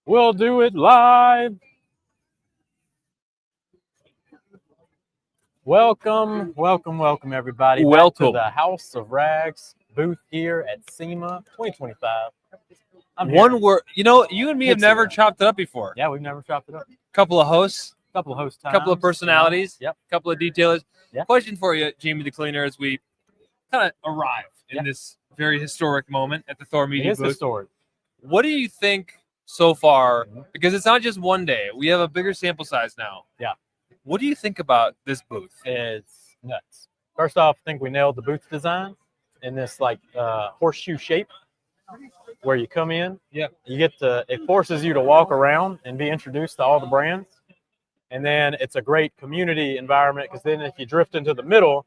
We'll do it live. Welcome, everybody. Back Welcome. to the House of Rags booth here at SEMA 2025. One word, you and me have It's never here. chopped it up before. Yeah, we've never chopped it up. Couple of hosts, Couple of host times. couple of personalities, Yep. couple of detailers. Yep. Question for you, Jamie the Cleaner, as we kind of arrive in this very historic moment at the Thor It Media is booth. historic. What do you think so far? Because it's not just one day. We have a bigger sample size now. Yeah. What do you think about this booth? It's nuts. First off, I think we nailed the booth design in this horseshoe shape where you come in. Yeah. It forces you to walk around and be introduced to all the brands. And then it's a great community environment because then if you drift into the middle,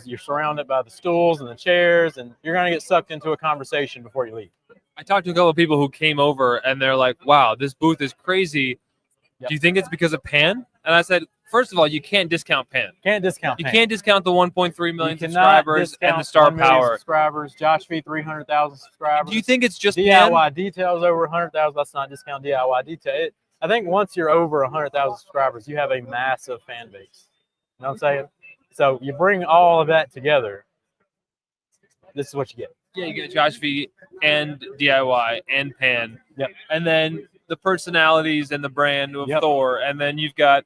you're surrounded by the stools and the chairs, and you're going to get sucked into a conversation before you leave. I talked to a couple of people who came over and they're like, wow, this booth is crazy. Yep. Do you think it's because of Pan? And I said, first of all, you can't discount Pan. Can't discount You Pan. can't discount the 1.3 million You cannot subscribers and the discount star 1 million power. subscribers. Josh V, 300,000 subscribers. Do you think it's just DIY Pan? details over 100,000? Let's not discount DIY detail. I think once you're over 100,000 subscribers, you have a massive fan base. You know what I'm saying? So you bring all of that together. This is what you get. Yeah, you get Josh V and DIY and Pan. Yep. And then the personalities and the brand of Yep. Thor. And then you've got,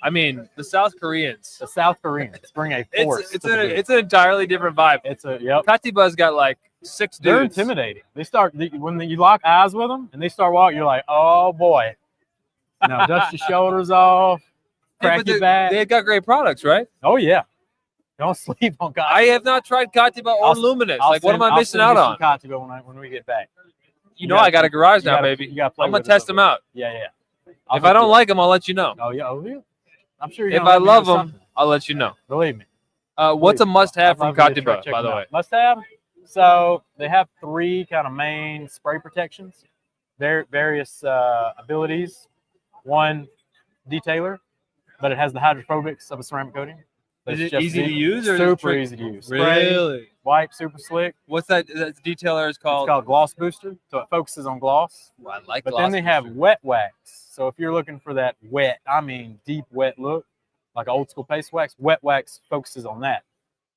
the South Koreans. The South Koreans bring a force. It's an entirely different vibe. Katiba's got like 6 dudes. They're intimidating. When you lock eyes with them and they start walking, you're like, oh boy. No, dust your shoulders off, crack your back. They've got great products, right? Oh yeah. Don't sleep on Katiba. I have not tried Katiba or Luminous. What am I missing out on? Katiba when we get back. I got a garage now, baby. You gotta play I'm gonna with it test a them little out. bit. Yeah. If I don't like them, I'll let you know. Oh yeah. I'm sure if I love them, I'll let you know. Believe me. What's a must-have from I'd love to Katiba, check by them the out. way? Must-have. So they have 3 kind of main spray protections. Various abilities. One, detailer, but it has the hydrophobics of a ceramic coating. Is it easy to use or super easy to use? Really? Wipe, super slick. What's that detailer is called? It's called Gloss Booster, so it focuses on gloss. Well, I like But Gloss then they have Booster. wet wax. So if you're looking for that wet, deep wet look, like old school paste wax, wet wax focuses on that.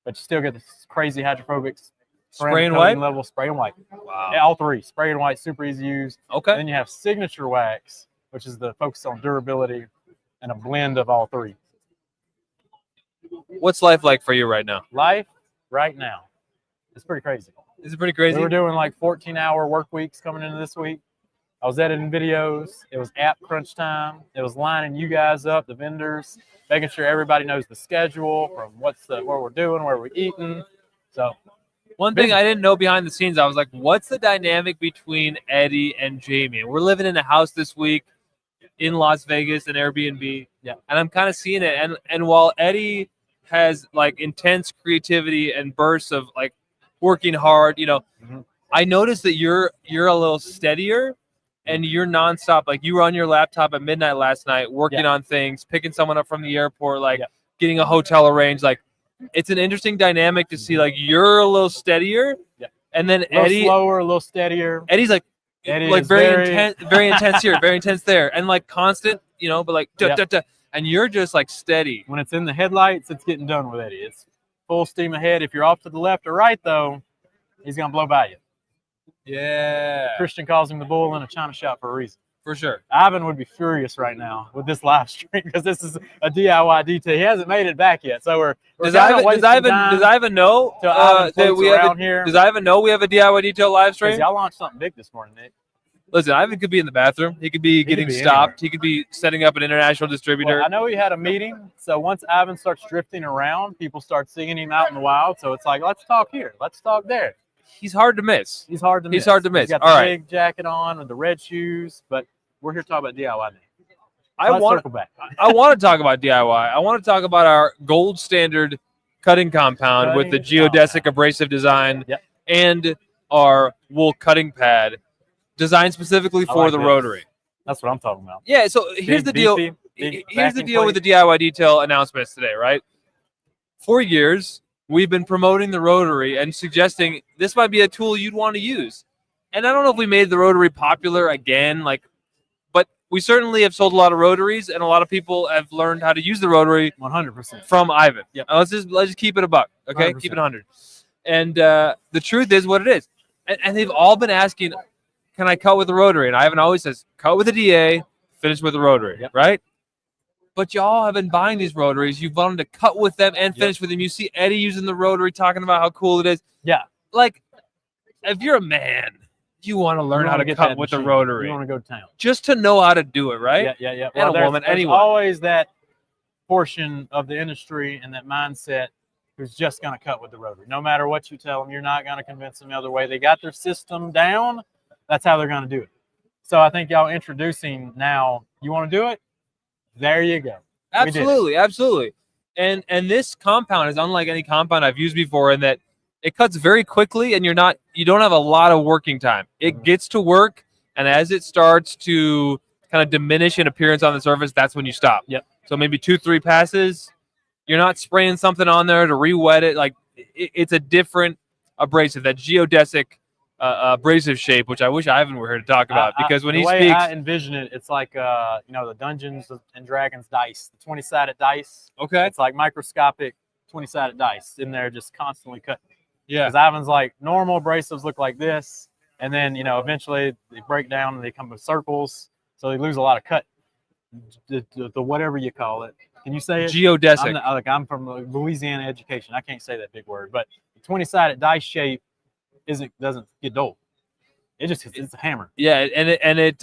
But you still get this crazy hydrophobics. Spray and coating wipe? level, spray and wipe. Wow. Yeah, all 3. Spray and wipe, super easy to use. Okay. And then you have signature wax, which is the focus on durability and a blend of all 3. What's life like for you right now? Life right now. It's pretty crazy. Is it pretty crazy? We were doing like 14-hour work weeks coming into this week. I was editing videos. It was app crunch time. It was lining you guys up, the vendors, making sure everybody knows the schedule from what we're doing, where we're eating. So one thing I didn't know behind the scenes, I was like, what's the dynamic between Eddie and Jamie? And we're living in a house this week in Las Vegas, an Airbnb. Yeah. And I'm kind of seeing it. And while Eddie has like intense creativity and bursts of like working hard, I noticed that you're a little steadier and you're nonstop. Like you were on your laptop at midnight last night working on things, picking someone up from the airport, getting a hotel arranged. Like it's an interesting dynamic to see. Like you're a little steadier, and then a little Eddie slower, a little steadier. Eddie's like very intense here, very intense there, and like constant, but like da, da, da. And you're just like steady. When it's in the headlights, it's getting done with Eddie. It's full steam ahead. If you're off to the left or right, though, he's gonna blow by you. Yeah. Christian calls him the bull in a china shop for a reason. For sure. Ivan would be furious right now with this live stream because this is a DIY detail. He hasn't made it back yet, so we're does Ivan know that we have here? Does Ivan know we have a DIY detail live stream? Y'all launched something big this morning, Nick. Listen, Ivan could be in the bathroom. He could be getting stopped. He could be setting up an international distributor. Well, I know he had a meeting, so once Ivan starts drifting around, people start seeing him out in the wild. So it's like, let's talk here, let's talk there. He's hard to miss. He's hard to miss. He's got the big jacket on with the red shoes, but we're here to talk about DIY now. I want to talk about DIY. I want to talk about our gold standard cutting compound with the geodesic abrasive design and our wool cutting pad designed specifically for the rotary. That's what I'm talking about. Yeah, so here's the deal. Here's the deal with the DIY detail announcements today, right? For years, we've been promoting the rotary and suggesting this might be a tool you'd want to use. And I don't know if we made the rotary popular again. Like, we certainly have sold a lot of rotaries, and a lot of people have learned how to use the rotary 100%. from Ivan. Yep. Let's just keep it a buck, okay? 100%. Keep it 100. And the truth is what it is. And they've all been asking, can I cut with a rotary? And Ivan always says, cut with a DA, finish with a rotary, Yep. right? But y'all have been buying these rotaries. You've wanted to cut with them and finish with them. You see Eddie using the rotary, talking about how cool it is. Yeah. Like, if you're a man, you want to learn how to cut with the rotary. You want to go to town. Just to know how to do it, right? Yeah. And a woman, there's anyone. always that portion of the industry and that mindset who's just going to cut with the rotary. No matter what you tell them, you're not going to convince them the other way. They got their system down. That's how they're going to do it. So I think y'all introducing now, you want to do it? There you go. Absolutely. And this compound is unlike any compound I've used before in that it cuts very quickly and you don't have a lot of working time. It gets to work, and as it starts to kind of diminish in appearance on the surface, that's when you stop. Yep. So maybe 2-3 passes. You're not spraying something on there to re-wet it. Like it's a different abrasive, that geodesic abrasive shape, which I wish Ivan were here to talk about, because when he speaks, the way I envision it, it's like the Dungeons and Dragons dice, the 20-sided dice. Okay. It's like microscopic 20-sided dice in there, just constantly cutting. Yeah. Because Ivan's like, normal abrasives look like this, and then eventually they break down and they come with circles, so they lose a lot of cut. The whatever you call it. Can you say it? Geodesic. I'm from Louisiana education. I can't say that big word, but the 20-sided dice shape doesn't get dull. It's a hammer. Yeah, and it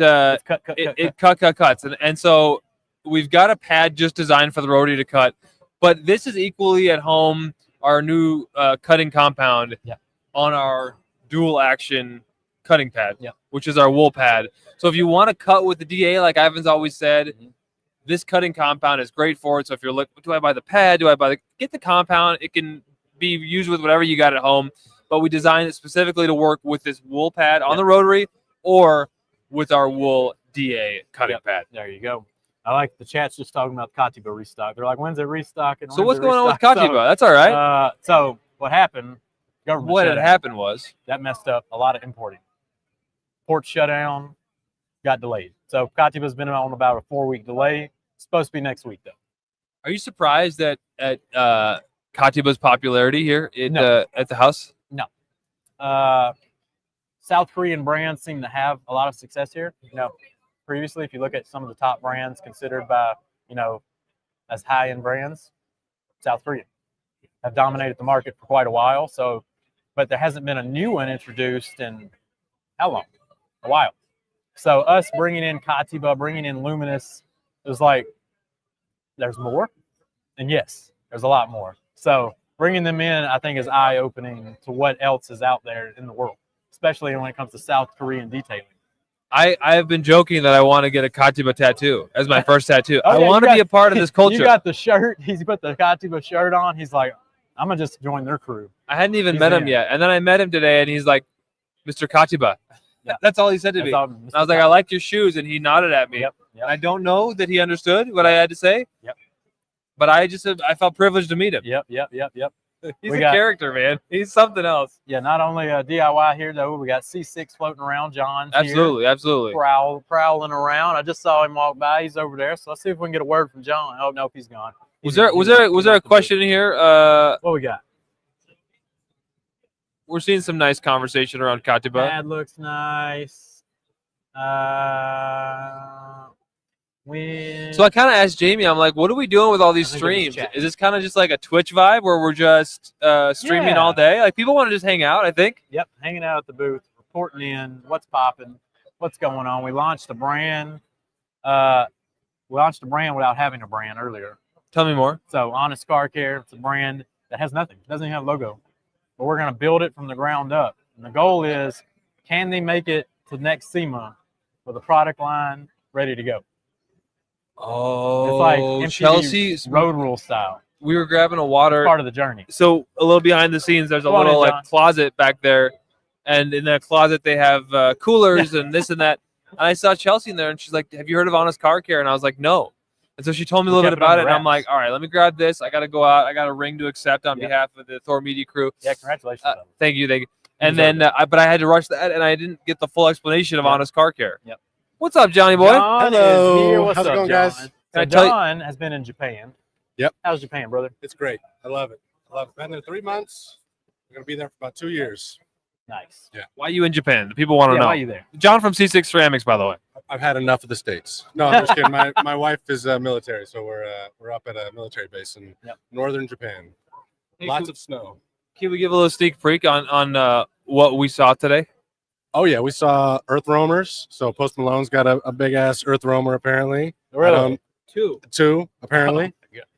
cuts. And so we've got a pad just designed for the rotary to cut, but this is equally at home, our new cutting compound on our dual action cutting pad, which is our wool pad. So if you want to cut with the DA, like Ivan's always said, this cutting compound is great for it. So if you're looking, do I buy the pad? Get the compound? It can be used with whatever you got at home. But we designed it specifically to work with this wool pad on the rotary or with our wool DA cutting pad. There you go. I like the chat's just talking about Katiba restock. They're like, when's it restocking? So what's going on with Katiba? That's all right. So what happened? What had happened was that messed up a lot of importing. Ports shut down, got delayed. So Katiba's been on about a 4-week delay. It's supposed to be next week though. Are you surprised at Katiba's popularity here at the house? No. South Korean brands seem to have a lot of success here. Previously, if you look at some of the top brands considered by, as high-end brands, South Korea have dominated the market for quite a while. So, but there hasn't been a new one introduced in how long? A while. So us bringing in Katiba, bringing in Luminous, it was like, there's more. And yes, there's a lot more. So bringing them in, I think, is eye-opening to what else is out there in the world, especially when it comes to South Korean detailing. I have been joking that I want to get a Katiba tattoo as my first tattoo. I want to be a part of this culture. You got the shirt. He's put the Katiba shirt on. He's like, I'm going to just join their crew. I hadn't even met him yet. And then I met him today, and he's like, Mr. Katiba. Yeah. That's all he said to me. I was like, I like your shoes, and he nodded at me. Yep. And I don't know that he understood what I had to say. Yep. But I felt privileged to meet him. Yep. He's a character, man. He's something else. Yeah, not only DIY here, though. We got C6 floating around. John's Absolutely. Prowling around. I just saw him walk by. He's over there. So let's see if we can get a word from John. Oh, nope, he's gone. Was there a question in here? What we got? We're seeing some nice conversation around Katiba. Pad looks nice. So I kind of asked Jamie, I'm like, what are we doing with all these streams? Is this kind of just like a Twitch vibe where we're just streaming all day? Like people want to just hang out, I think. Yep, hanging out at the booth, reporting in what's popping, what's going on. We launched a brand. Without having a brand earlier. Tell me more. So Honest Car Care, it's a brand that has nothing. It doesn't even have a logo. But we're going to build it from the ground up. And the goal is, can they make it to next SEMA with a product line ready to go? Oh, it's like MTV Chelsea's road rule style. We were grabbing a water. It's part of the journey. So a little behind the scenes, there's a little closet back there, and in that closet they have coolers and this and that. And I saw Chelsea in there, and she's like, "Have you heard of Honest Car Care?" And I was like, "No." And so she told me a little bit about it, and I'm like, "All right, let me grab this. I got to go out. I got a ring to accept on behalf of the Thor Media crew." Yeah, congratulations. Thank you. And then, but I had to rush that, and I didn't get the full explanation of Honest Car Care. Yep. What's up, Johnny boy? John Hello. is here. What's How's it up, going, John? guys? So Can I tell you- John has been in Japan. Yep. How's Japan, brother? It's great. I love it. Been there 3 months. I'm gonna be there for about 2 years. Nice. Why are you in Japan? The people want to Yeah, know. why are you there? John from C6 Ceramics, by the way. I've had enough of the States. No, I'm just kidding. My wife is military, so we're up at a military base in Yep. northern Japan. Hey, Lots of snow. Can we give a little sneak peek on what we saw today? Oh yeah, we saw Earth Roamers. So Post Malone's got a big ass Earth Roamer apparently. Really? Two. Apparently.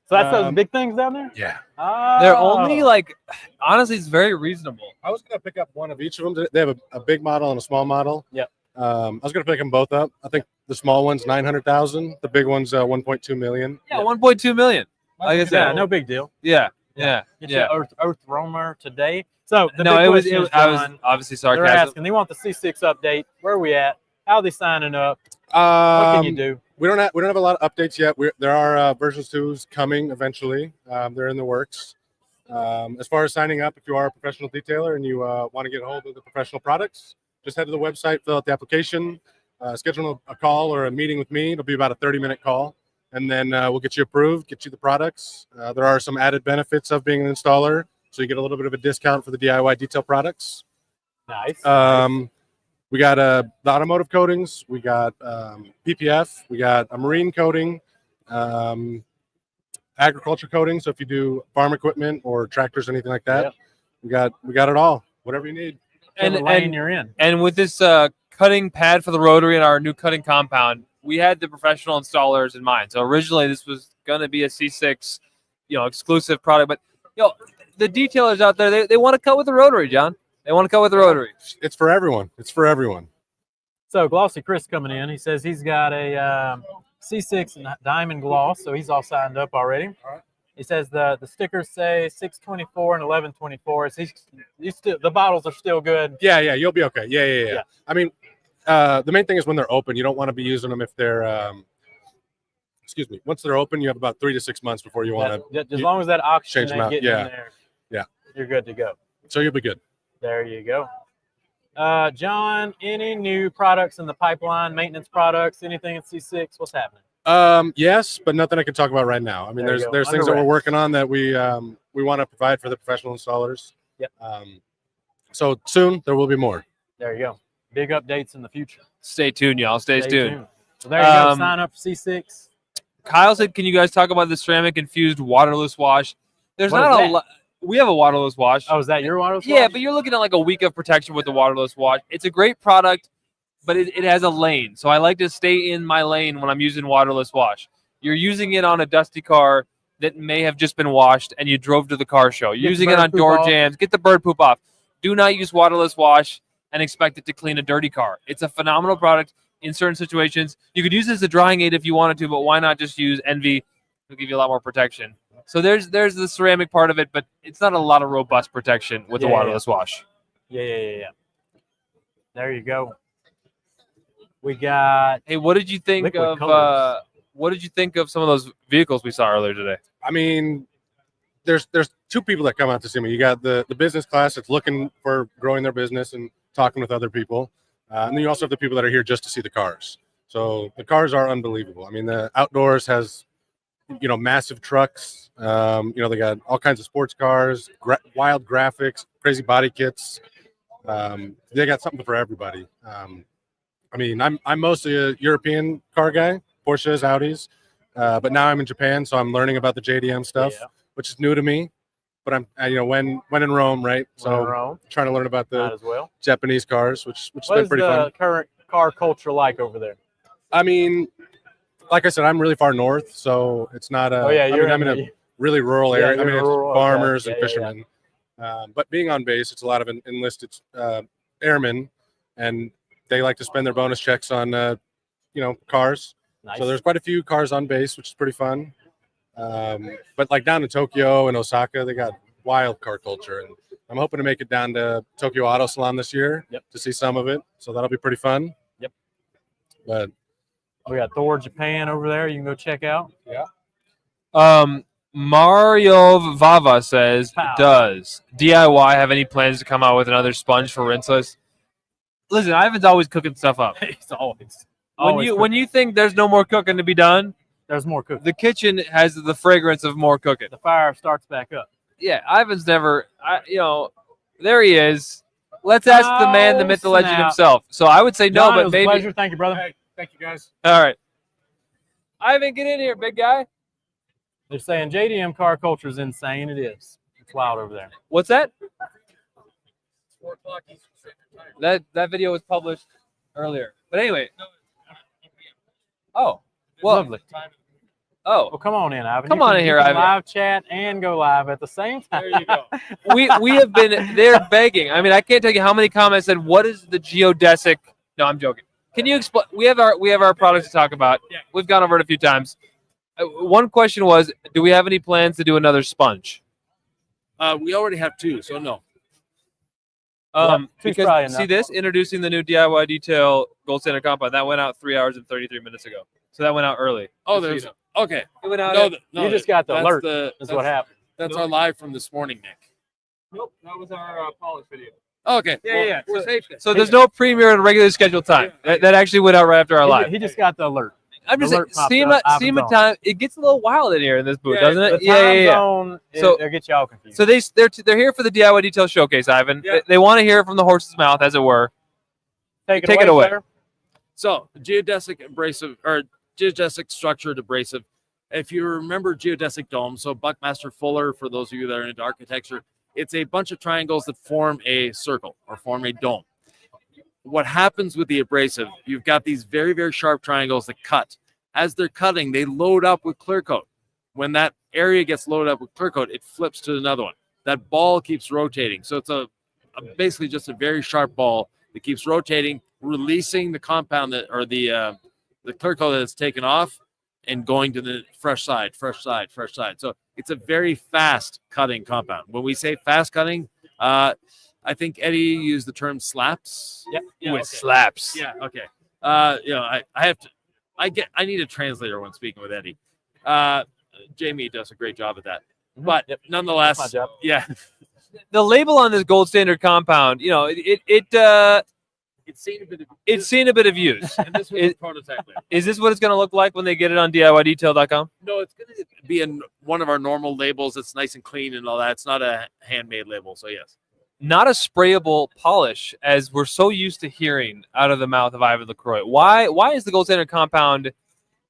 So that's those Um, big things down there? Yeah. Oh. They're only like, honestly, it's very reasonable. I was gonna pick up one of each of them. They have a big model and a small model. Yep. I was gonna pick them both up. I think the small one's 900,000. The big one's 1.2 million. Yeah, 1.2 million. Like I Yeah, said, no big deal. yeah. Get Yeah. your Earth Roamer today. So the No, big it was. question is, I was John, obviously they're sarcasm. asking. They want the C6 update. Where are we at? How are they signing up? What can you do? We don't have a lot of updates yet. There are versions 2s coming eventually. They're in the works. As far as signing up, if you are a professional detailer and you want to get a hold of the professional products, just head to the website, fill out the application, schedule a call or a meeting with me. It'll be about a 30-minute call, and then we'll get you approved, get you the products. There are some added benefits of being an installer, so you get a little bit of a discount for the DIY detail products. Nice. We got the automotive coatings. We got PPF. We got a marine coating, agriculture coating. So if you do farm equipment or tractors or anything like that, Yep. we got it all. Whatever you need. And Whichever lane you're in. And with this cutting pad for the rotary and our new cutting compound, we had the professional installers in mind. So originally this was going to be a C6, exclusive product. But the detailers out there, they want to cut with the rotary, John. They want to cut with the rotary. It's for everyone. It's for everyone. So Glossy Chris coming in. He says he's got a C6 and diamond gloss, so he's all signed up already. All right. He says the stickers say 624 and 1124. So he's still, the bottles are still good. Yeah, you'll be okay. Yeah. Yeah. I mean, the main thing is when they're open, you don't want to be using them if they're once they're open, you have about 3 to 6 months before you want to. As long as that oxygen change them ain't out. getting Yeah. in there, Yeah. you're good to go. So you'll be good. There you go. John, any new products in the pipeline, maintenance products, anything in C6? What's happening? Yes, but nothing I can talk about right now. I mean, There you go. there's things Under that we're wraps. working on that we want to provide for the professional installers. Yep. So soon there will be more. There you go. Big updates in the future. Stay tuned, y'all. Stay tuned. So there you go. Sign up for C6. Kyle said, "Can you guys talk about the ceramic infused waterless wash?" There's What not is a that? lot. We have a waterless wash. Oh, is that your water? Yeah, but you're looking at like a week of protection with the waterless wash. It's a great product, but it has a lane. So I like to stay in my lane when I'm using waterless wash. You're using it on a dusty car that may have just been washed and you drove to the car show. You're Get the using it bird on poop door off. jams. Get the bird poop off. Do not use waterless wash and expect it to clean a dirty car. It's a phenomenal product in certain situations. You could use it as a drying aid if you wanted to, but why not just use Envy? It'll give you a lot more protection. So there's the ceramic part of it, but it's not a lot of robust protection with the Yeah, waterless wash. Yeah. There you go. We got Hey, what did you think Liquid of colors. what did you think of some of those vehicles we saw earlier today? I mean, there's two people that come out to see me. You got the business class that's looking for growing their business and talking with other people, and then you also have the people that are here just to see the cars. So the cars are unbelievable. I mean, the outdoors has massive trucks. They got all kinds of sports cars, wild graphics, crazy body kits. They got something for everybody. I mean, I'm mostly a European car guy, Porsches, Audis, but now I'm in Japan, so I'm learning about the JDM stuff, which is new to me. But I'm, when in Rome, right? So trying to learn about might the as well. Japanese cars, which has What been is pretty the fun. current car culture like over there? I mean, like I said, I'm really far north, so it's not a. I'm in a really rural Yeah, area. I you're mean, it's rural, okay. farmers and Yeah, yeah, fishermen. But being on base, it's a lot of enlisted airmen, and they like to spend their bonus checks on, cars. Nice. So there's quite a few cars on base, which is pretty fun. But like down in Tokyo and Osaka, they got wild car culture, and I'm hoping to make it down to Tokyo Auto Salon this year to see some of it. So that'll be pretty fun. Yep. But we got Thor Japan over there. You can go check out. Mario Vava says, Pow. does DIY have any plans to come out with another sponge for rinseless? Listen, Ivan's always cooking stuff up. It's always. Always when you think there's no more cooking to be done, There's more cooking. the kitchen has the fragrance of more cooking. The fire starts back up. Yeah, Ivan's never. There he is. Let's ask the man, the myth, the legend snap. himself. So I would say no, John, it but was maybe. a pleasure. Thank you, brother. Hey, thank you guys. All right, Ivan, get in here, big guy. They're saying JDM car culture is insane. It is. It's wild over there. What's that? That video was published earlier. But anyway. Oh, well. Lovely. Oh, Well, come on in, Ivan. Come You on can- in here, you can Ivan. Live chat and go live at the same time. There you go. we have been. They're begging. I mean, I can't tell you how many comments said, "What is the geodesic?" No, I'm joking. Can you explain? We have our products to talk about. Yeah. We've gone over it a few times. One question was, do we have any plans to do another sponge? We already have 2, so no. two's Because probably see enough. this, introducing the new DIY detail gold standard compound that went out 3 hours and 33 minutes ago. So that went out early. Oh, Just so there's you know. okay. It went out. No, at- no, You just got the that's alert. The, That's what happened. That's our live from this morning, Nick. Nope, that was our polish video. Okay. Yeah, well, yeah. We're safe then. So there's no premiere at a regular scheduled time. That actually went out right after our live. He just got the alert. I'm just saying, alert popped SEMA, up, Ivan's SEMA on. time. It gets a little wild in here in this booth, Yeah, doesn't it? The time zone, So- it'll get you all confused. So they're here for the DIY detail showcase, Ivan. Yeah. They want to hear it from the horse's mouth, as it were. take take it away. sir. So geodesic abrasive or geodesic structured abrasive. If you remember geodesic dome, so Buckmaster Fuller, for those of you that are into architecture, it's a bunch of triangles that form a circle or form a dome. What happens with the abrasive, you've got these very, very sharp triangles that cut. As they're cutting, they load up with clear coat. When that area gets loaded up with clear coat, it flips to another one. That ball keeps rotating. So it's basically just a very sharp ball that keeps rotating, releasing the compound that or the clear coat that's taken off and going to the fresh side. So it's a very fast cutting compound. When we say fast cutting, I think Eddie used the term slaps. Yep. Ooh, it slaps. Yeah. Okay. I need a translator when speaking with Eddie. Jamie does a great job at that. But Yep. nonetheless, That's my job. yeah, The label on this gold standard compound, it's seen a bit of use. and this was a prototype label. Is this what it's going to look like when they get it on DIYdetail.com? No, it's going to be in one of our normal labels. It's nice and clean and all that. It's not a handmade label. So yes. Not a sprayable polish, as we're so used to hearing out of the mouth of Ivan LaCroix. Why is the gold standard compound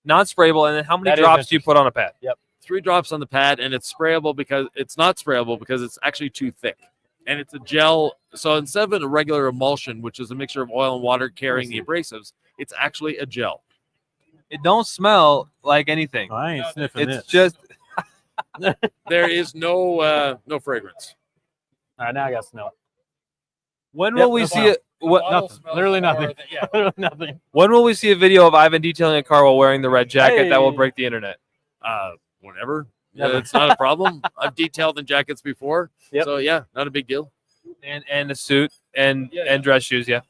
not sprayable? And then how many That is drops do you put on a pad? 3 drops on the pad, and it's sprayable because it's not sprayable because it's actually too thick. And it's a gel. So instead of a regular emulsion, which is a mixture of oil and water carrying the abrasives, it's actually a gel. It don't smell like anything. I ain't sniffing It's this. just There is no fragrance. All right, now I got to smell it. when Yep, will we no see it? What, Bottle nothing. smells Literally more nothing. than- yeah. Literally nothing. when will we see a video of Ivan detailing a car while wearing the red jacket that will Hey. break the internet? Whenever. Never. It's not a problem. I've detailed in jackets before. Yep. So yeah, not a big deal. And a suit and Yeah, and dress shoes, yeah.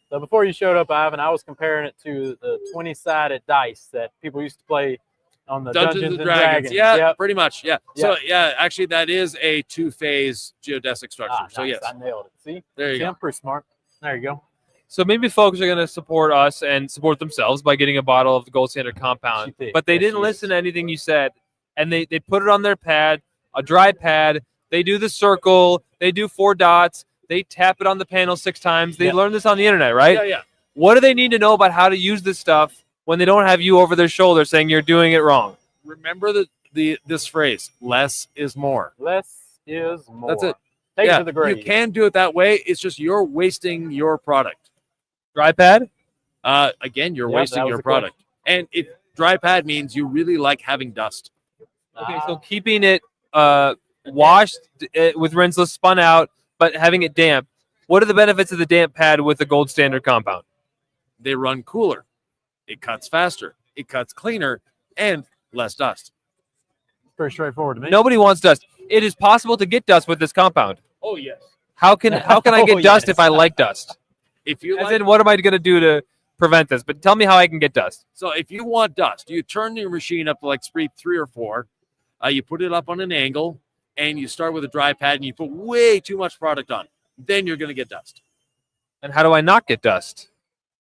So before you showed up, Ivan, I was comparing it to the 20-sided dice that people used to play on the Dungeons and Dragons. Yeah, Yep. pretty much. Yeah. So yeah, actually that is a 2-phase geodesic structure. Ah, So nice. yes, I nailed it. See? there you See, go. I'm pretty smart. There you go. So maybe folks are going to support us and support themselves by getting a bottle of the gold standard compound. She did. But they Yes, didn't she listen to anything you said, and they put it on their pad, a dry pad. They do the circle. They do 4 dots. They tap it on the panel 6 times. They Yep. learned this on the internet, right? Yeah, yeah. What do they need to know about how to use this stuff when they don't have you over their shoulder saying you're doing it wrong? Remember this phrase: less is more. Less is more. That's it. Take yeah, it to the grave. you can do it that way. It's just you're wasting your product. Dry pad? Again, you're Yep, wasting that was your the question. product. And if dry pad means you really like having dust. Okay, so keeping it washed with rinseless, spun out, but having it damp. What are the benefits of the damp pad with the gold standard compound? They run cooler. It cuts faster. It cuts cleaner and less dust. Pretty straightforward to me. Nobody wants dust. It is possible to get dust with this compound. Oh yes. How can I get Oh, dust yes. if I like dust? If you As like, in, what am I going to do to prevent this? But tell me how I can get dust. so if you want dust, you turn your machine up to like speed 3 or 4. You put it up on an angle, and you start with a dry pad, and you put way too much product on. Then you're going to get dust. And how do I not get dust?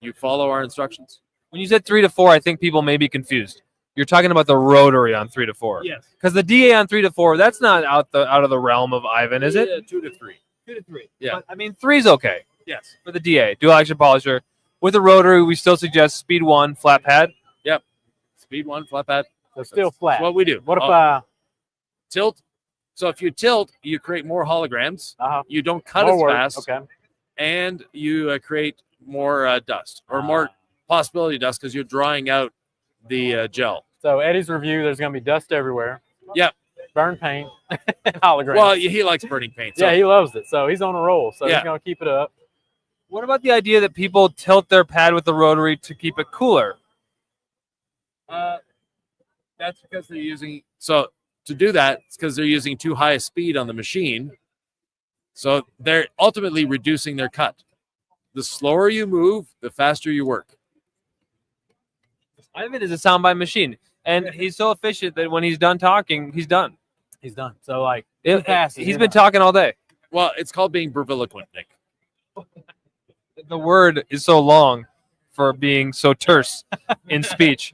You follow our instructions. When you said 3 to 4, I think people may be confused. You're talking about the rotary on 3 to 4. Yes. Because the DA on 3 to 4, that's not out of the realm of Ivan, is it? Yeah, 2 to 3. 2 to 3. Yeah. But, I mean, 3 is okay Yes. for the DA, dual action polisher. With the rotary, we still suggest speed 1, flat pad. Speed 1, flat pad. So still flat. That's what we do. What if Tilt. So if you tilt, you create more holograms. uh You don't cut more as work? fast, Okay. and you create more dust or more possibility dust because you're drying out the gel. So Eddie's review, there's going to be dust everywhere. Yep. Burn paint. Hologram. Well, he likes burning paint. So yeah, he loves it. So he's on a roll. So Yeah. he's going to keep it up. What about the idea that people tilt their pad with the rotary to keep it cooler? that's because they're using. So to do that, it's because they're using too high a speed on the machine. So they're ultimately reducing their cut. The slower you move, the faster you work. Ivan is a soundbite machine, and he's so efficient that when he's done talking, he's done. He's done. So, like, He's been talking all day. Well, it's called being breviloquent, Nick. The word is so long for being so terse in speech.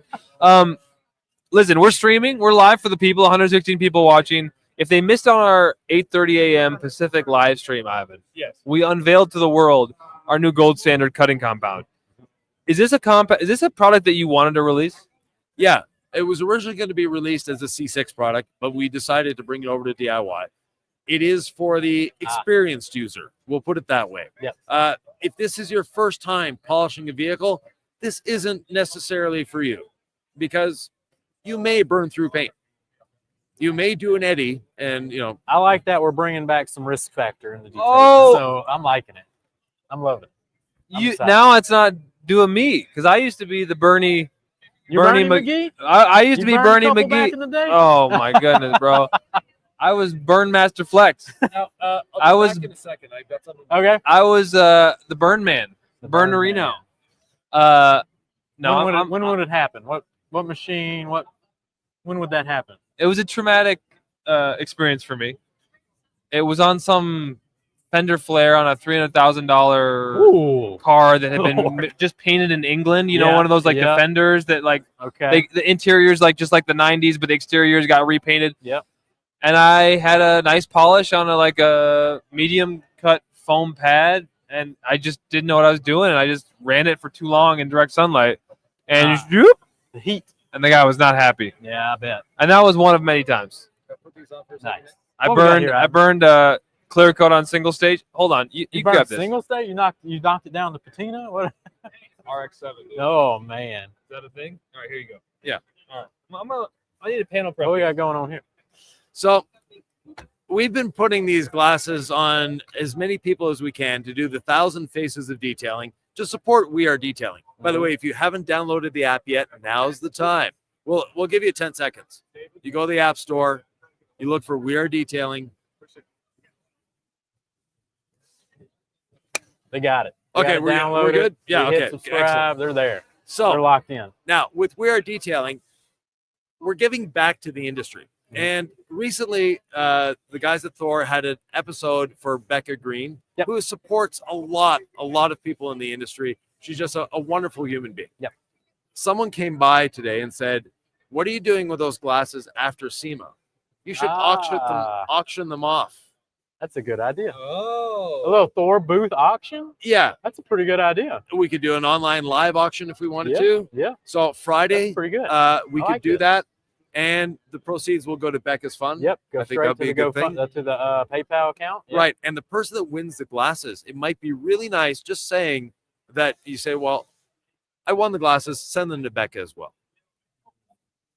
Listen, we're streaming. We're live for the people, 116 people watching. If they missed on our 8:30 a.m. Pacific live stream, Ivan, Yes. we unveiled to the world our new gold standard cutting compound. Is this a product that you wanted to release? Yeah, it was originally going to be released as a C6 product, but we decided to bring it over to DIY. It is for the experienced user. We'll put it that way. Yep. If this is your first time polishing a vehicle, this isn't necessarily for you because you may burn through paint. You may do an eddy, and I like that we're bringing back some risk factor in the detail. Oh! So I'm liking it. I'm loving it. I'm excited. Now it's not doing me because I used to be the Bernie. You Bernie McGee? I used to be burned a Bernie couple McGee. back in the day? Oh my goodness, bro! I was Burn Master Flex. Now, I was- back in a second. I've got something. Okay. I was the Burn Man, The Burn Burn Reno. Man. No, when would it happen? What machine? When would that happen? it was a traumatic experience for me. It was on some fender flare on a $300,000 Ooh. car that had been Lord. just painted in England. You know, Yeah, one of those like yeah. Defenders that like Okay. the interiors just like the 90s, but the exteriors got repainted. Yep. And I had a nice polish on a medium cut foam pad, and I just didn't know what I was doing, and I just ran it for too long in direct sunlight, and just, whoop, The heat. and the guy was not happy. Yeah, I bet. And that was one of many times. Nice. I What we got burned here, I Adam? burned clear coat on single stage. Hold on, you You grab burned this. single state? You knocked it down to patina? What? RX-7. Dude. Oh man. Is that a thing? All right, here you go. Yeah. All right. I need a panel prep. What we got going on here? So we've been putting these glasses on as many people as we can to do the 1,000 faces of detailing to support We Are Detailing. By the way, if you haven't downloaded the app yet, now's the time. We'll give you 10 seconds. You go to the App Store, you look for We Are Detailing. They got it. Okay, Got it we're downloaded. good? Yeah, You hit okay, subscribe. excellent. They're there. They're So locked in. now with We Are Detailing, we're giving back to the industry. And recently, the guys at Thor had an episode for Becca Green, Yep. who supports a lot of people in the industry. She's just a wonderful human being. Yep. Someone came by today and said, "What are you doing with those glasses after SEMA? You should auction them off." That's a good idea. A Oh. little Thor booth auction? Yeah, That's a pretty good idea. we could do an online live auction if we wanted Yeah. to. Yeah. So That's Friday, pretty good. we I could like do this. that, and the proceeds will go to Becca's fund. Yep. Go I think straight that'd to be the a good thing. to the PayPal account. Yep. Right. And the person that wins the glasses, it might be really nice just saying that you say, "Well, I won the glasses, send them to Becca as well."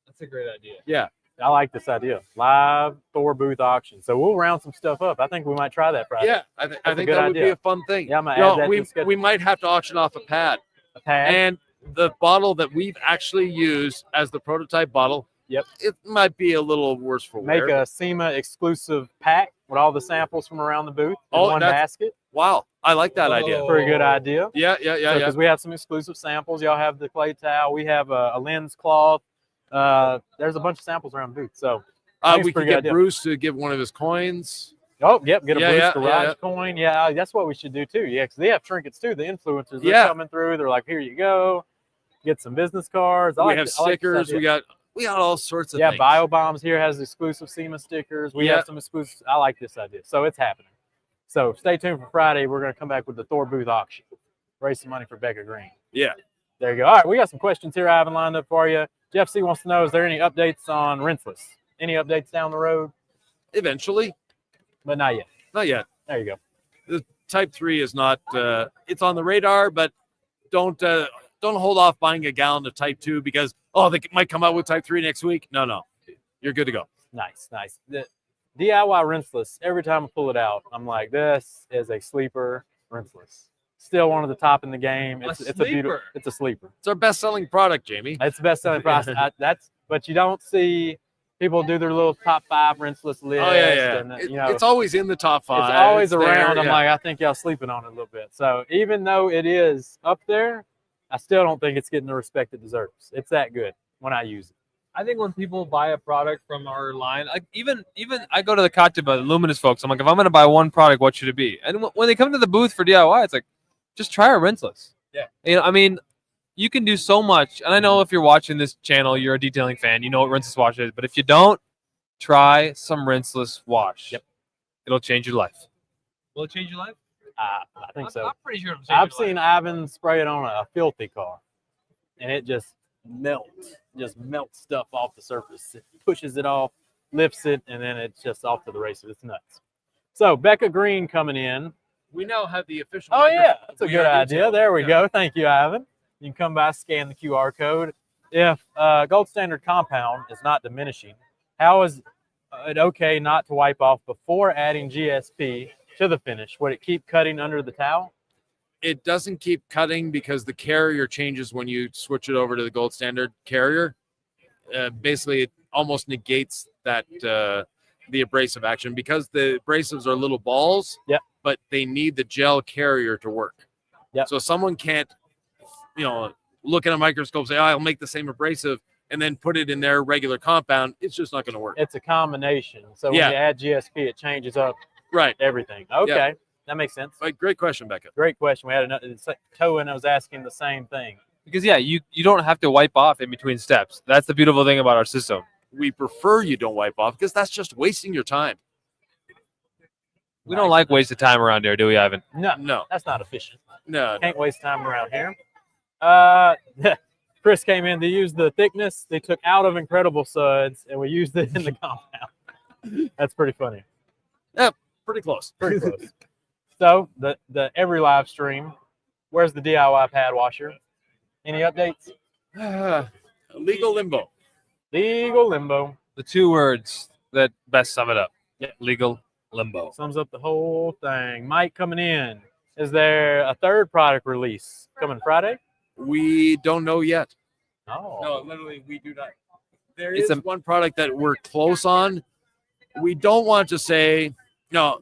That's a great idea. Yeah. I like this idea. Live Thor booth auction. So we'll round some stuff up. I think we might try that Friday. Yeah. I think a that good would be idea. a fun thing. Yeah, I'm gonna You add know, that to the schedule. we might have to auction off a pad. A pad. And the bottle that we've actually used as the prototype bottle, Yep. it might be a little worse for Make wear. a SEMA exclusive pack with all the samples from around the booth in Oh, one that's- basket. Wow. I like that idea. Oh. Pretty good idea. Yeah. Because we have some exclusive samples. Y'all have the clay towel. We have a lens cloth. There's a bunch of samples around the booth. So think it's We a could pretty get good idea. Bruce to give one of his coins. oh, yep, get a Yeah, Bruce yeah, Garage yeah. coin. Yeah, that's what we should do too. Yeah, because they have trinkets too. The influencers, they're Yeah. coming through. They're like, here you go. get some business cards. We have stickers. We got all sorts of things. BioBombs here has exclusive SEMA stickers. We have some exclusive. I like this idea. So it's happening. So stay tuned for Friday. We're going to come back with the Thor booth auction. Raise some money for Becca Green. Yeah. There you go. All right, we got some questions here I haven't lined up for you. Jeff C. wants to know, is there any updates on Rinseless? Any updates down the road? Eventually. But not yet. Not yet. There you go. The Type 3 is not it's on the radar, but don't hold off buying a gallon of Type 2 because they might come out with Type 3 next week. No. You're good to go. Nice. The DIY Rinseless, every time I pull it out, I'm like, this is a sleeper Rinseless. Still one of the top in the game. It's a beautiful. It's a sleeper. It's our best-selling product, Jamie. It's the best-selling product. But you don't see people do their little top 5 Rinseless list. Oh yeah. And, it's always in the top 5. It's always around. There, I'm like, I think y'all sleeping on it a little bit. So even though it is up there, I still don't think it's getting the respect it deserves. It's that good when I use it. I think when people buy a product from our line, like even I go to the Katiba Luminous folks. I'm like, if I'm going to buy one product, what should it be? And when they come to the booth for DIY, it's like, just try our Rinseless. Yeah. I mean, you can do so much. And I know if you're watching this channel, you're a detailing fan. You know what Rinseless wash is. But if you don't, try some Rinseless wash. Yep. It'll change your life. Will it change your life? I think so. I'm pretty sure. I've seen Ivan spray it on a filthy car, and it just melts stuff off the surface. It pushes it off, lifts it, and then it's just off to the races. It's nuts. So Becca Green coming in. We now have the official. Oh yeah, that's a good idea. There we go. Thank you, Ivan. You can come by, scan the QR code. If gold standard compound is not diminishing, how is it okay not to wipe off before adding GSP to the finish? Would it keep cutting under the towel? It doesn't keep cutting because the carrier changes when you switch it over to the gold standard carrier. Basically, it almost negates that the abrasive action because the abrasives are little balls. Yep. But they need the gel carrier to work. Yep. So someone can't, look at a microscope and say, I'll make the same abrasive and then put it in their regular compound. It's just not going to work. It's a combination. So when you add GSP, it changes up everything. Okay. That makes sense. Great question, Becca. Great question. We had another Toan was asking the same thing. Because you don't have to wipe off in between steps. That's the beautiful thing about our system. We prefer you don't wipe off because that's just wasting your time. We don't like wasted time around here, do we, Ivan? No. That's not efficient. No. Can't waste time around here. Chris came in to use the thickness they took out of Incredible Suds, and we used it in the compound. That's pretty funny. Yep, pretty close. Pretty close. So the every live stream, where's the DIY pad washer? Any updates? Legal limbo. Legal limbo. The 2 words that best sum it up. Yeah, legal limbo. Sums up the whole thing. Mike coming in. Is there a third product release coming Friday? We don't know yet. Oh. No, literally, we do not. There is one product that we're close on. We don't want to say, no,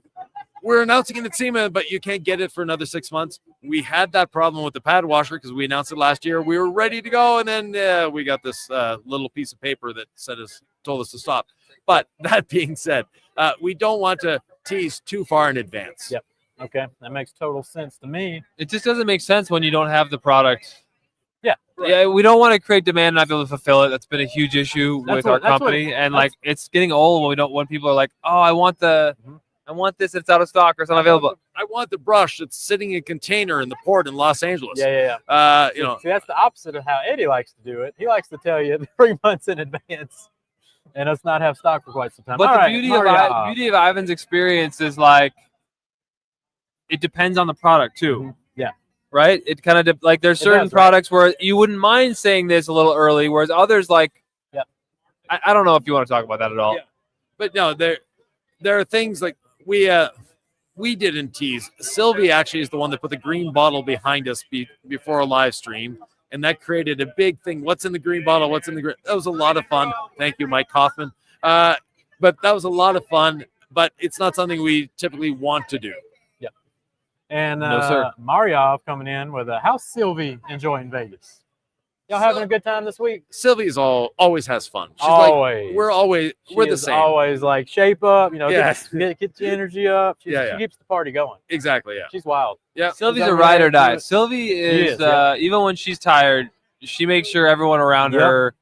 we're announcing it at SEMA, but you can't get it for another 6 months. We had that problem with the pad washer because we announced it last year. We were ready to go, and then we got this little piece of paper that told us to stop. But that being said, we don't want to tease too far in advance. Yep. Okay, that makes total sense to me. It just doesn't make sense when you don't have the product. Yeah. Right. Yeah, we don't want to create demand and not be able to fulfill it. That's been a huge issue with our company. It's getting old when people are like, oh, I want this, it's out of stock or it's not available. I want the brush that's sitting in a container in the port in Los Angeles. Yeah. See, that's the opposite of how Eddie likes to do it. He likes to tell you 3 months in advance and us not have stock for quite some time. But the beauty of Ivan's experience is it depends on the product too. Mm-hmm. Yeah. Right? It kind of there's certain products where you wouldn't mind saying this a little early, whereas others I don't know if you want to talk about that at all. Yeah. But no, there are things like we didn't tease. Sylvie actually is the one that put the green bottle behind us before a live stream, and that created a big thing. What's in the green bottle? What's in the green? That was a lot of fun. Thank you, Mike Kaufman. But that was a lot of fun. But it's not something we typically want to do. Yeah. And no, sir. Mariov coming in with how's Sylvie enjoying Vegas? Y'all having a good time this week? Sylvie always has fun. She's always. We're the same. Always shape up, get your energy up. She keeps the party going. Exactly, yeah. She's wild. Yeah. Sylvie's a ride or die. Sylvie is, even when she's tired, she makes sure everyone around Yep. her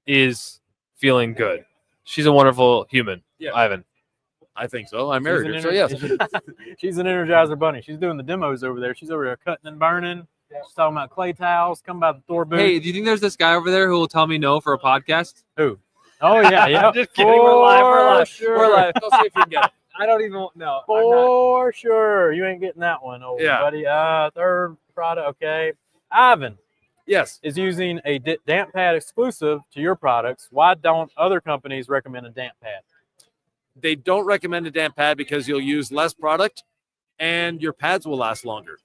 is feeling good. She's a wonderful human, Yeah. Ivan. I think so. I She's married an her. So yes. she's an Energizer bunny. She's doing the demos over there. She's over there cutting and burning. She's talking about clay towels. Come by the Thor booth. Hey, do you think there's this guy over there who will tell me no for a podcast? Who? Oh yeah, yeah. Just kidding. We're live. We're live. Sure. We're live. Go see if you can get it. I don't even know. For sure. You ain't getting that one, old Yeah. buddy. Third product. Okay. Ivan Yes. is using a damp pad exclusive to your products. Why don't other companies recommend a damp pad? They don't recommend a damp pad because you'll use less product and your pads will last longer.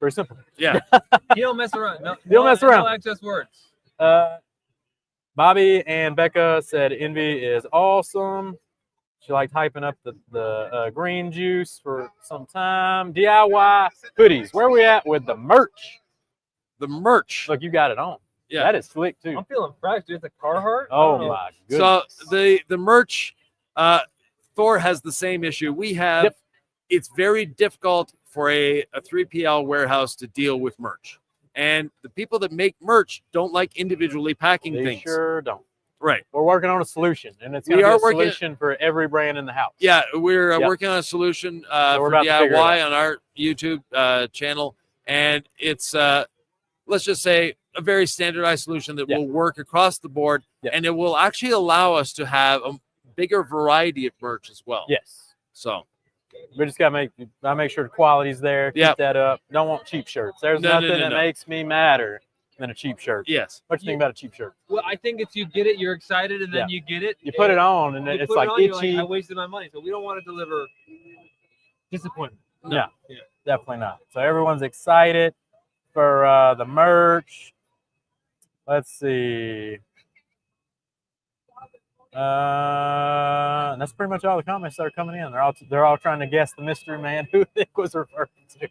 Very simple. Yeah. You don't mess around. No, You don't mess around. No excess words. Bobby and Becca said Envy is awesome. She liked hyping up the green juice for some time. DIY hoodies. Where are we at with the merch? The merch. Look, you got it on. Yeah. That is slick too. I'm feeling fresh, dude. It's a Carhartt. Oh my So goodness. the merch, Thor has the same issue. We have. Yep. It's very difficult for a 3PL warehouse to deal with merch. And the people that make merch don't like individually packing They things. sure don't. Right. We're working on a solution, and it's We going to be are a working- solution for every brand in the house. Yeah, we're Yep. working on a solution we're for about to figure it DIY out. on our YouTube channel. And it's, let's just say, a very standardized solution that Yeah. will work across the board. Yeah. And it will actually allow us to have a bigger variety of merch as well. Yes. So, We just got to make sure the quality's there. Keep Yep. that up. Don't want cheap shirts. There's No, no, nothing no, that no. makes me madder than a cheap shirt. yes. What do you think about a cheap shirt? Well, I think it's you get it, you're excited, and then Yeah. you get it. You put it on, and you it's put it like on, you're itchy. I wasted my money, so we don't want to deliver disappointment. No, Yeah. definitely not. So everyone's excited for the merch. Let's see. And that's pretty much all the comments that are coming in. They're all trying to guess the mystery man who Nick was referring to.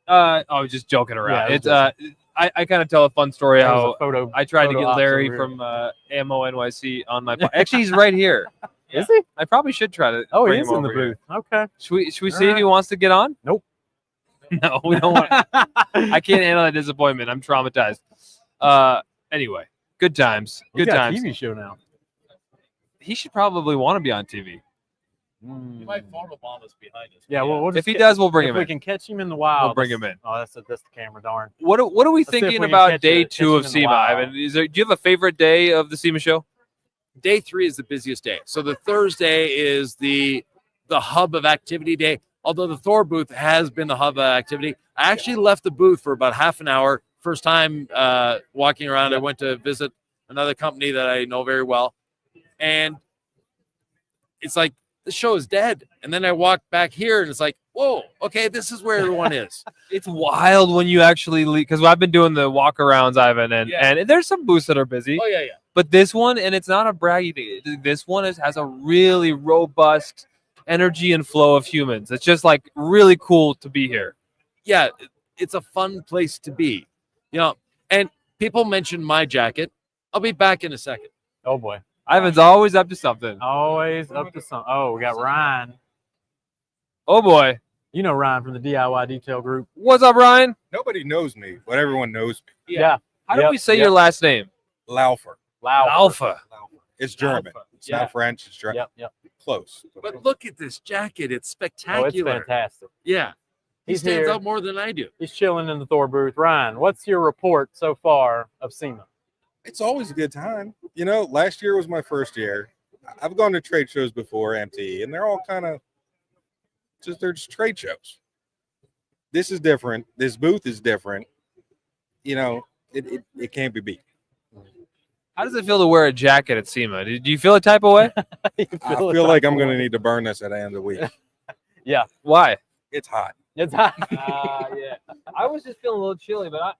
I was just joking around. Yeah, It's I kind of tell a fun story There was how a photo. I tried to photo get ops Larry over here. from Ammo NYC on my. Actually, he's right here. Is he? I probably should try to. Oh, he bring is him in the over here. booth. Okay. Should we All see if right. he wants to get on? Nope. No, we don't want. I can't handle that disappointment. I'm traumatized. Anyway, good times. He's Good got times. a TV show now. He should probably want to be on TV. Mm. photobomb us behind us. Yeah, well, we'll just If he does, we'll bring if him we in. can catch him in the wild, bring him in. Oh, that's the camera. Darn. What are we Let's see if thinking we can about catch day it- 2 of catch him in the SEMA? wild. Ivan, do you have a favorite day of the SEMA show? Day 3 is the busiest day. So the Thursday is the hub of activity day. Although the Thor booth has been the hub of activity, I actually left the booth for about half an hour. First time walking around, I went to visit another company that I know very well, and it's like the show is dead. And then I walked back here, and it's like, whoa, okay, this is where everyone is. It's wild when you actually leave, because I've been doing the walk-arounds, Ivan, and there's some booths that are busy. Oh yeah. But this one, and it's not a braggy thing, this one has a really robust energy and flow of humans. It's just like really cool to be here. Yeah, it's a fun place to be, and people mention my jacket. I'll be back in a second. Oh boy. Ivan's always up to something. Always up to something. Oh, we got Ryan. Oh boy. You know Ryan from the DIY Detail Group. What's up, Ryan? Nobody knows me, but everyone knows me. Yeah. How do Yep, we say yep. your last name? Laufer. Loud. Alpha. It's German. Alpha. It's Yeah. not French. It's German. Yep. Close. But look at this jacket; it's Oh, it's spectacular. fantastic. Yeah, he He's stands here. out more than I do. He's chilling in the Thor booth. Ryan, what's your report so far of SEMA? It's always a good time. Last year was my first year. I've gone to trade shows before, MTE, and they're all kind of they're just trade shows. This is different. This booth is different. It can't be beat. How does it feel to wear a jacket at SEMA? Do you feel a type of way? I feel like I'm going to need to burn this at the end of the week. Why? It's hot. It's hot. Yeah. I was just feeling a little chilly, but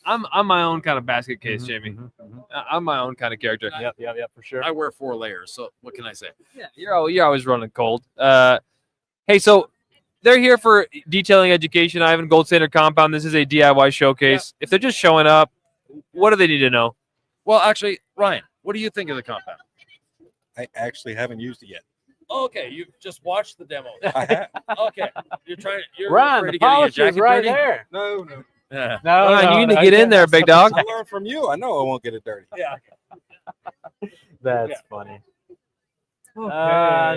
I'm my own kind of basket case, Mhm, Jamie. mhm, mhm. I'm my own kind of character. Yep, for sure. I wear 4 layers, so what can I say? Yeah, you're always running cold. Hey, so they're here for detailing education. Ivan, Gold Standard Compound. This is a DIY showcase. If they're just showing up, what do they need to know? Well, actually, Ryan, what do you think of the compound? I actually haven't used it yet. Okay, you just watched the demo. I have. Okay, you're Ryan, afraid the of getting a polish is jacket right dirty? there. No. Yeah. No, Come on, no, you need no, to get in there, big dog. I learned from you. I know I won't get it dirty. Yeah. That's Yeah. funny. Okay.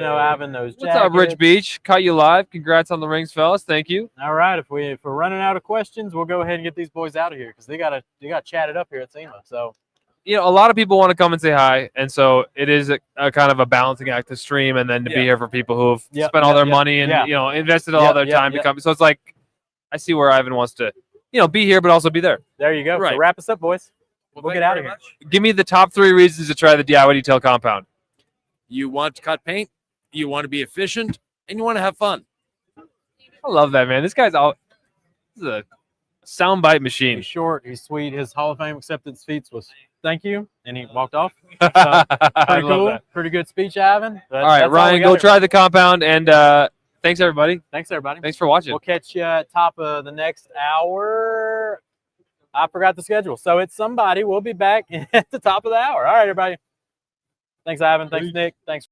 No, having those What's up, Rich jackets. Beach? Caught you live. Congrats on the rings, fellas. Thank you. All right, if we're running out of questions, we'll go ahead and get these boys out of here because they got chatted up here at SEMA. So You know, a lot of people want to come and say hi, and so it is a kind of a balancing act to stream and then to be Yeah. here for people who have Yep, spent all yep, their yep, money and yeah. you know invested all Yep, their yep, time yep. to come. So it's like I see where Ivan wants to, be here but also be there. there you go. Right. So wrap us up, boys. We'll thank get you out of very here. Give me the top 3 reasons to try the DIY detail compound. You want to cut paint, you want to be efficient, and you want to have fun. I love that, man. This is a soundbite machine. He's short. He's sweet. His Hall of Fame acceptance speech was "Thank you," and he walked off. I Pretty love cool. that. Pretty good speech, Ivan. All right, Ryan, go try the compound, and thanks everybody. Thanks, everybody. Thanks for watching. We'll catch you at top of the next hour. I forgot the schedule, so it's somebody. We'll be back at the top of the hour. All right, everybody. Thanks, Ivan. Thanks, Nick. Thanks.